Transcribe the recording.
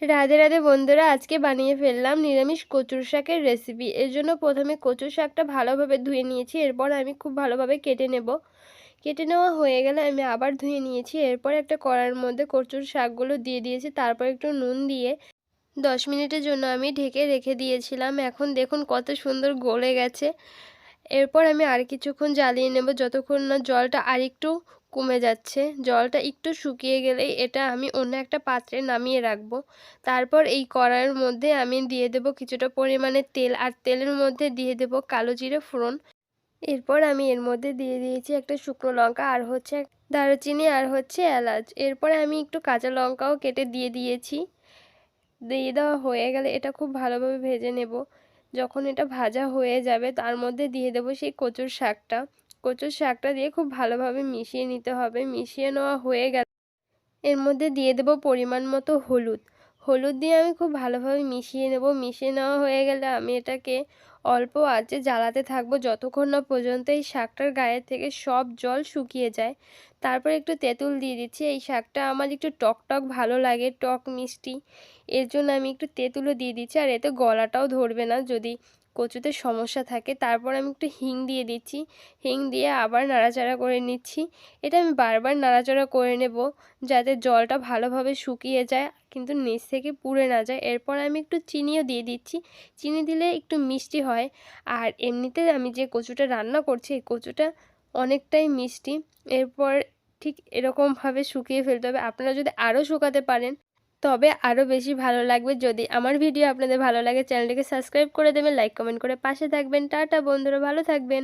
রাধে রাধে বন্ধুরা, আজকে বানিয়ে ফেললাম নিরামিষ কচুর শাকের রেসিপি। এর জন্য প্রথমে কচুর শাকটা ভালোভাবে ধুয়ে নিয়েছি। এরপর আমি খুব ভালোভাবে কেটে নেব। কেটে নেওয়া হয়ে গেলে আমি আবার ধুয়ে নিয়েছি। এরপর একটা কড়াইয়ের মধ্যে কচুর শাকগুলো দিয়ে দিয়েছি। তারপর একটু নুন দিয়ে 10 মিনিটের জন্য আমি ঢেকে রেখে দিয়েছিলাম। এখন দেখুন কত সুন্দর গলে গেছে। এরপর আমি আর কিছুক্ষণ জ্বালিয়ে নেব, যতক্ষণ না জলটা আরেকটু কমে যাচ্ছে। জলটা একটু শুকিয়ে গেলেই এটা আমি অন্য একটা পাত্রে নামিয়ে রাখবো। তারপর এই কড়াইয়ের মধ্যে আমি দিয়ে দেব কিছুটা পরিমাণে তেল, আর তেলের মধ্যে দিয়ে দেব কালো জিরে ফোড়ন। এরপর আমি এর মধ্যে দিয়ে দিয়েছি একটা শুকনো লঙ্কা, আর হচ্ছে দারুচিনি, আর হচ্ছে এলাচ। এরপরে আমি একটু কাঁচা লঙ্কাও কেটে দিয়ে দিয়েছি। দিয়ে দেওয়া হয়ে গেলে এটা খুব ভালোভাবে ভেজে নেব। যখন এটা ভাজা হয়ে যাবে তার মধ্যে দিয়ে দেব সেই কচুর শাকটা। কচুর শাকটা দিয়ে খুব ভালোভাবে মিশিয়ে নিতে হবে। মিশিয়ে নেওয়া হয়ে গেলে এর মধ্যে দিয়ে দেব পরিমাণ মতো হলুদ। হলুদ দিয়ে আমি খুব ভালোভাবে মিশিয়ে নেব। মিশিয়ে নেওয়া হয়ে গেলে আমি এটাকে অল্প আঁচে জ্বালাতে থাকবো যতক্ষণ না পর্যন্ত এই শাকটার গায়ে থেকে সব জল শুকিয়ে যায়। তারপর একটু তেঁতুল দিয়ে দিচ্ছি। এই শাকটা আমার একটু টক টক ভালো লাগে, টক মিষ্টি। এর জন্য আমি একটু তেঁতুলও দিয়ে দিচ্ছি, আর এতে গলাটাও ধরবে না যদি কচুতে সমস্যা থাকে। তারপর আমি একটু হিং দিয়ে দিচ্ছি। হিং দিয়ে আবার নাড়াচাড়া করে নিচ্ছি। এটা আমি বারবার নাড়াচাড়া করে নেব যাতে জলটা ভালোভাবে শুকিয়ে যায় কিন্তু নিচ থেকে পুড়ে না যায়। এরপর আমি একটু চিনিও দিয়ে দিচ্ছি। চিনি দিলে একটু মিষ্টি হয়। আর এমনিতে আমি যে কচুটা রান্না করছি এই কচুটা অনেকটাই মিষ্টি। এরপর ঠিক এরকমভাবে শুকিয়ে ফেলতে হবে। আপনারা যদি আরও শুকাতে পারেন তবে আরও বেশি ভালো লাগবে। যদি আমার ভিডিও আপনাদের ভালো লাগে চ্যানেলটিকে সাবস্ক্রাইব করে দেবেন, লাইক কমেন্ট করে পাশে থাকবেন। টাটা বন্ধুরা, ভালো থাকবেন।